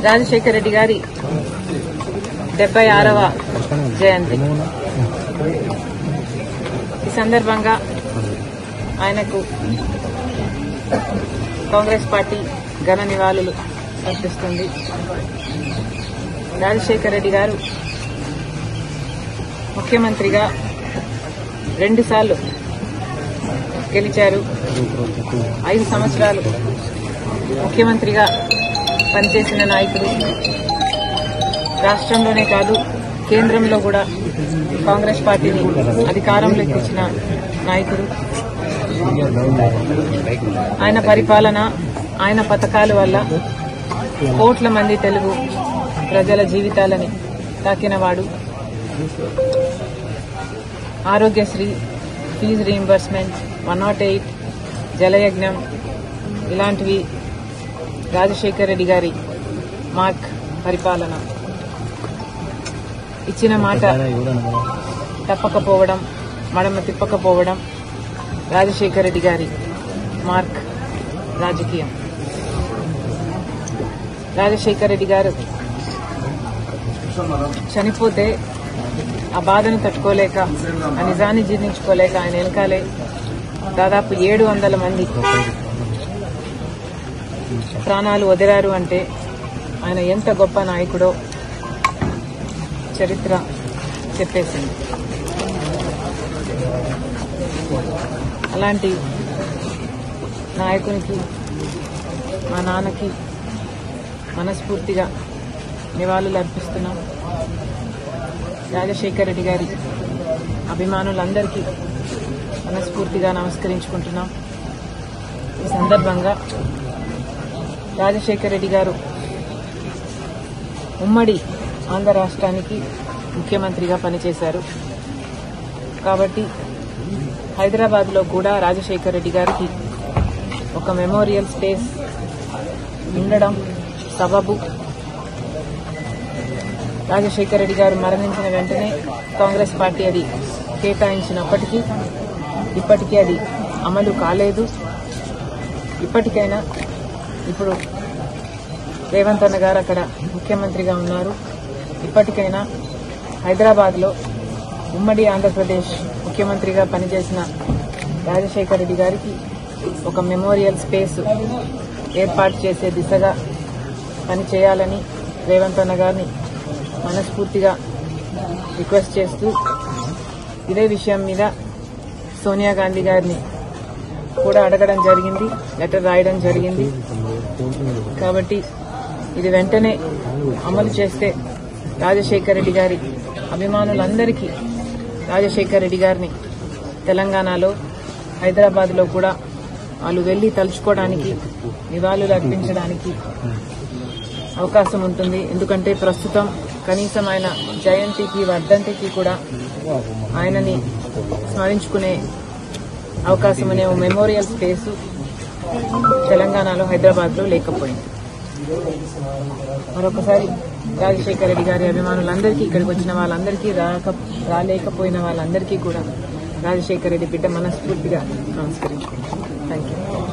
రాజశేఖర రెడ్డి గారి 76వ జయంతి. ఈ సందర్భంగా ఆయనకు కాంగ్రెస్ పార్టీ ఘన నివాళులు అర్పిస్తుంది. రాజశేఖర రెడ్డి గారు ముఖ్యమంత్రిగా 2 సార్లు గెలిచారు. 5 సంవత్సరాలు ముఖ్యమంత్రిగా పనిచేసిన నాయకుడు. రాష్ట్రంలోనే కాదు, కేంద్రంలో కూడా కాంగ్రెస్ పార్టీని అధికారంలోకి తెచ్చిన నాయకుడు. ఆయన పరిపాలన, ఆయన పథకాల వల్ల కోట్ల మంది తెలుగు ప్రజల జీవితాలని తాకినవాడు. ఆరోగ్యశ్రీ, ఫీజు రీయింబర్స్మెంట్, 108, జలయజ్ఞం ఇలాంటివి రాజశేఖర రెడ్డి గారి మార్క్ పరిపాలన. ఇచ్చిన మాట తప్పకపోవడం, మడమ తిప్పకపోవడం రాజశేఖర రెడ్డి గారి మార్క్ రాజకీయం. రాజశేఖర రెడ్డి గారు చనిపోతే ఆ బాధను తట్టుకోలేక, ఆ నిజాన్ని జీర్ణించుకోలేక ఆయన వెనకాలే దాదాపు 700 మంది ప్రాణాలు వదిలారు. అంటే ఆయన ఎంత గొప్ప నాయకుడో చరిత్ర చెప్పేసింది. అలాంటి నాయకునికి, మా నాన్నకి మనస్ఫూర్తిగా నివాళులు అర్పిస్తున్నాం. రాజశేఖర రెడ్డి గారి అభిమానులందరికీ మనస్ఫూర్తిగా నమస్కరించుకుంటున్నాం. ఈ సందర్భంగా రాజశేఖర రెడ్డి గారు ఉమ్మడి ఆంధ్ర రాష్ట్రానికి ముఖ్యమంత్రిగా పనిచేశారు. కాబట్టి హైదరాబాద్లో కూడా రాజశేఖర రెడ్డి గారికి ఒక మెమోరియల్ స్పేస్ ఉండడం సబబు. రాజశేఖర రెడ్డి గారు మరణించిన వెంటనే కాంగ్రెస్ పార్టీ అది కేటాయించినప్పటికీ ఇప్పటికీ అది అమలు కాలేదు. ఇప్పటికైనా ఇప్పుడు రేవంత్ అన్న గారు అక్కడ ముఖ్యమంత్రిగా ఉన్నారు. ఇప్పటికైనా హైదరాబాద్లో ఉమ్మడి ఆంధ్రప్రదేశ్ ముఖ్యమంత్రిగా పనిచేసిన రాజశేఖర రెడ్డి గారికి ఒక మెమోరియల్ స్పేస్ ఏర్పాటు చేసే దిశగా పనిచేయాలని రేవంత్ అన్న గారిని మనస్ఫూర్తిగా రిక్వెస్ట్ చేస్తూ, ఇదే విషయం మీద సోనియా గాంధీ గారిని కూడా అడగడం జరిగింది, లెటర్ రాయడం జరిగింది. కాబట్టి ఇది వెంటనే అమలు చేస్తే రాజశేఖర రెడ్డి గారి అభిమానులందరికీ రాజశేఖర రెడ్డి గారిని తెలంగాణలో, హైదరాబాద్లో కూడా వాళ్ళు వెళ్లి తలుచుకోవడానికి, నివాళులు అర్పించడానికి అవకాశం ఉంటుంది. ఎందుకంటే ప్రస్తుతం కనీసం ఆయన జయంతికి, వర్ధంతికి కూడా ఆయనని స్మరించుకునే అవకాశం అనే మెమోరియల్ స్పేస్ తెలంగాణలో, హైదరాబాద్లో లేకపోయింది. మరొకసారి రాజశేఖర రెడ్డి గారి అభిమానులందరికీ, ఇక్కడికి వచ్చిన వాళ్ళందరికీ, రాలేకపోయిన వాళ్ళందరికీ కూడా రాజశేఖర రెడ్డి బిడ్డ మనస్ఫూర్తిగా నమస్కరించుకుంటాం. Thank you.